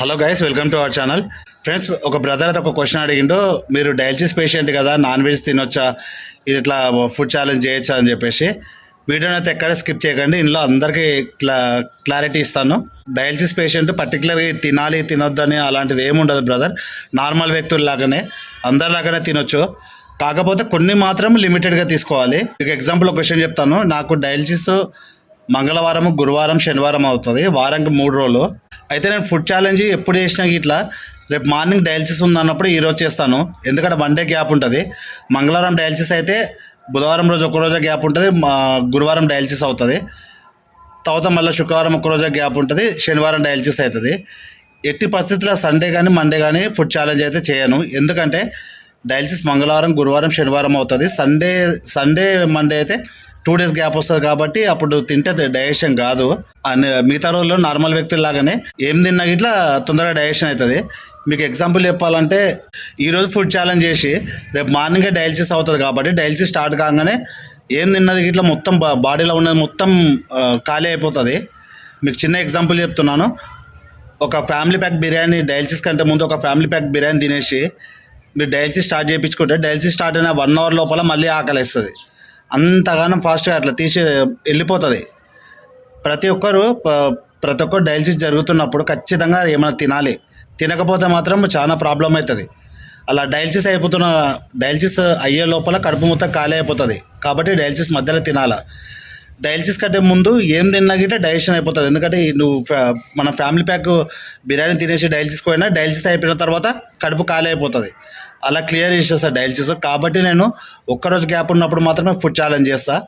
Hello guys, welcome to our channel. Friends, ఒక brother అయితే ఒక క్వశ్చన్ అడిగిండు, మీరు డయాలసిస్ పేషెంట్ కదా, నాన్ వెజ్ తినొచ్చా, ఇట్లా ఫుడ్ ఛాలెంజ్ చేయొచ్చా అని చెప్పేసి. వీడియోని అయితే ఎక్కడ స్కిప్ చేయకండి, ఇందులో అందరికీ క్లారిటీ ఇస్తాను. డయాలసిస్ పేషెంట్ పర్టికులర్గా తినాలి తినొద్దని అలాంటిది ఏముండదు బ్రదర్. నార్మల్ వ్యక్తుల్లాగానే అందరిలాగానే తినొచ్చు, కాకపోతే కొన్ని మాత్రం లిమిటెడ్గా తీసుకోవాలి. మీకు ఎగ్జాంపుల్ ఒక క్వశ్చన్ చెప్తాను. నాకు డయాలసిస్ మంగళవారం, గురువారం, శనివారం అవుతుంది, వారానికి 3 రోజులు. అయితే నేను ఫుడ్ ఛాలెంజ్ ఎప్పుడు చేసినా ఇట్లా రేపు మార్నింగ్ డయాలసిస్ ఉందన్నప్పుడు ఈరోజు చేస్తాను, ఎందుకంటే 1 డే గ్యాప్ ఉంటుంది. మంగళవారం డయాలసిస్ అయితే బుధవారం రోజు ఒకరోజు గ్యాప్ ఉంటుంది, గురువారం డయాలసిస్ అవుతుంది, తర్వాత మళ్ళీ శుక్రవారం ఒకరోజు గ్యాప్ ఉంటుంది, శనివారం డయాలసిస్ అవుతుంది. ఎట్టి పరిస్థితుల్లో సండే కానీ మండే కానీ ఫుడ్ ఛాలెంజ్ అయితే చేయను, ఎందుకంటే డయాలసిస్ మంగళవారం, గురువారం, శనివారం అవుతుంది. సండే మండే అయితే 2 days గ్యాప్ వస్తుంది, కాబట్టి అప్పుడు తింటే డైజెషన్ కాదు. మిగతా రోజుల్లో నార్మల్ వ్యక్తుల్లాగానే ఏం తిన్నా ఇట్లా తొందరగా డైజెషన్ అవుతుంది. మీకు ఎగ్జాంపుల్ చెప్పాలంటే, ఈరోజు ఫుడ్ ఛాలెంజ్ చేసి రేపు మార్నింగే డయాలసిస్ అవుతుంది, కాబట్టి డయాలసిస్ స్టార్ట్ కాగానే ఏం తిన్నది ఇట్లా మొత్తం బాడీలో ఉన్నది మొత్తం ఖాళీ అయిపోతుంది. మీకు చిన్న ఎగ్జాంపుల్ చెప్తున్నాను. ఒక ఫ్యామిలీ ప్యాక్ బిర్యానీ, డయాలసిస్ కంటే ముందు ఒక ఫ్యామిలీ ప్యాక్ బిర్యానీ తినేసి మీరు డయాలసిస్ స్టార్ట్ చేయించుకుంటే డయాలసిస్ స్టార్ట్ అయిన 1 hour లోపల మళ్ళీ ఆకలి వేస్తుంది. అంతగానం ఫాస్ట్గా అట్లా తీసి వెళ్ళిపోతుంది. ప్రతి ఒక్కరు డయాలసిస్ జరుగుతున్నప్పుడు ఖచ్చితంగా ఏమైనా తినాలి, తినకపోతే మాత్రం చాలా ప్రాబ్లం అవుతుంది. అలా డయాలసిస్ అయ్యే లోపల కడుపు మొత్తం ఖాళీ అయిపోతుంది, కాబట్టి డయాలసిస్ మధ్యలో తినాలి. డయాలసిస్ కంటే ముందు ఏం తిన్నా గిట్ట డైజెషన్ అయిపోతుంది, ఎందుకంటే నువ్వు మన ఫ్యామిలీ ప్యాక్ బిర్యానీ తినేసి డయాలసిస్కి పోయినా డయాలసిస్ అయిపోయిన తర్వాత కడుపు ఖాళీ అయిపోతుంది. అలా క్లియర్ చేసేస్తా డయాలసిస్. కాబట్టి నేను ఒక్కరోజు గ్యాప్ ఉన్నప్పుడు మాత్రమే ఫుడ్ ఛాలెంజ్ చేస్తాను.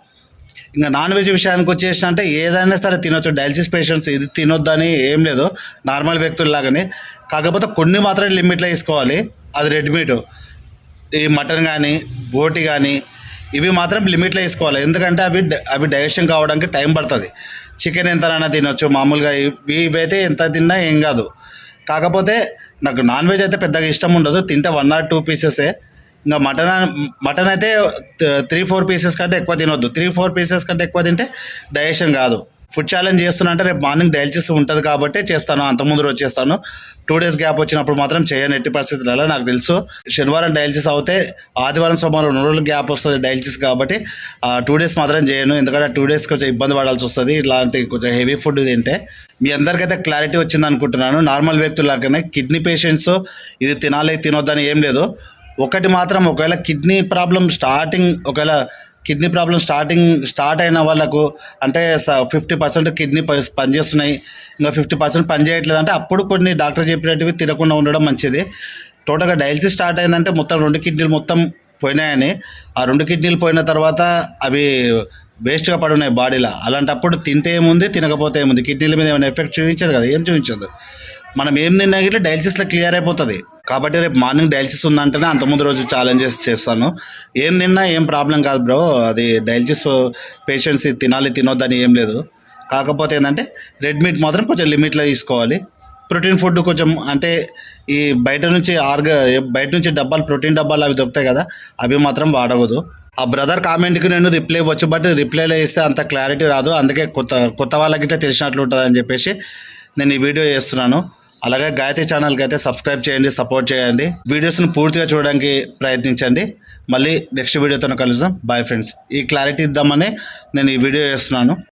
ఇంకా నాన్ వెజ్ విషయానికి వచ్చేసిన అంటే ఏదైనా సరే తినొచ్చు. డయాలసిస్ పేషెంట్స్ ఇది తినొద్దని ఏం లేదు, నార్మల్ వ్యక్తుల్లాగానే. కాకపోతే కొన్ని మాత్రమే లిమిట్లో తీసుకోవాలి. అది రెడ్ మీట్, ఈ మటన్ కానీ బోటి కానీ ఇవి మాత్రం లిమిట్లో తీసుకోవాలి, ఎందుకంటే అవి డైజెషన్ కావడానికి టైం పడుతుంది. చికెన్ ఎంతనైనా తినొచ్చు మామూలుగా, ఇవైతే ఎంత తిన్నా ఏం కాదు. కాకపోతే నాకు నాన్ వెజ్ అయితే పెద్దగా ఇష్టం ఉండదు, తింటే 1 or 2 పీసెసే. ఇంకా మటన్ అయితే 3-4 పీసెస్ కంటే ఎక్కువ తినొద్దు. 3-4 పీసెస్ కంటే ఎక్కువ తింటే డైజెషన్ కాదు. ఫుడ్ ఛాలెంజ్ చేస్తున్నా అంటే రేపు మార్నింగ్ డయాలసిస్ ఉంటుంది కాబట్టి చేస్తాను, అంతకుముందు రోజు చేస్తాను. 2 days గ్యాప్ వచ్చినప్పుడు మాత్రం చేయను ఎట్టి పరిస్థితులలో. నాకు తెలుసు శనివారం డయాలసిస్ అవుతే ఆదివారం, సోమవారం 2 రోజులు గ్యాప్ వస్తుంది డయాలసిస్, కాబట్టి 2 days మాత్రం చేయను, ఎందుకంటే 2 days కొంచెం ఇబ్బంది పడాల్సి వస్తుంది ఇలాంటి కొంచెం హెవీ ఫుడ్ తింటే. మీ అందరికైతే క్లారిటీ వచ్చింది అనుకుంటున్నాను. నార్మల్ వ్యక్తులాగానే కిడ్నీ పేషెంట్స్ ఇది తినాలి తినొద్దని ఏం లేదు. ఒకటి మాత్రం, ఒకవేళ కిడ్నీ ప్రాబ్లం స్టార్ట్ అయిన వాళ్ళకు అంటే 50% కిడ్నీ పనిచేస్తున్నాయి, ఇంకా 50% పనిచేయట్లేదు అంటే అప్పుడు కొన్ని డాక్టర్ చెప్పినట్టువి తినకుండా ఉండడం మంచిది. టోటల్గా డయాలసిస్ స్టార్ట్ అయిందంటే మొత్తం 2 కిడ్నీలు మొత్తం పోయినాయని, ఆ 2 కిడ్నీలు పోయిన తర్వాత అవి వేస్ట్గా పడున్నాయి బాడీలో. అలాంటప్పుడు తింటే ఏముంది, తినకపోతే ఏముంది, కిడ్నీల మీద ఏమైనా ఎఫెక్ట్ చూపించదు కదా, ఏం చూపించదు. మనం ఏం తిన్నా గిట్లా డయాలసిస్లో క్లియర్ అయిపోతుంది. కాబట్టి రేపు మార్నింగ్ డయాలసిస్ ఉందంటేనే అంతకుముందు రోజు ఛాలెంజెస్ చేస్తాను. ఏం తిన్నా ఏం ప్రాబ్లం కాదు బ్రో, అది డయాలసిస్ పేషెంట్స్ తినాలి తినొద్దని ఏం లేదు. కాకపోతే ఏంటంటే రెడ్ మీట్ మాత్రం కొంచెం లిమిట్లో తీసుకోవాలి. ప్రోటీన్ ఫుడ్ కొంచెం అంటే ఈ బయట నుంచి ప్రోటీన్ డబ్బాలు అవి దొరుకుతాయి కదా, అవి మాత్రం వాడకూడదు. ఆ బ్రదర్ కామెంట్కి నేను రిప్లై ఇవ్వచ్చు, బట్ రిప్లైలో ఇస్తే అంత క్లారిటీ రాదు, అందుకే కొత్త వాళ్ళకి తెలిసినట్లు ఉంటుంది అని చెప్పేసి నేను ఈ వీడియో చేస్తున్నాను. అలాగే గాయత్రి ఛానల్కి అయితే సబ్స్క్రైబ్ చేయండి, సపోర్ట్ చేయండి, వీడియోస్ని పూర్తిగా చూడడానికి ప్రయత్నించండి. మళ్ళీ నెక్స్ట్ వీడియోతో కలుద్దాం. Bye friends. ఈ క్లారిటీ ఇద్దామని నేను ఈ వీడియో చేస్తున్నాను.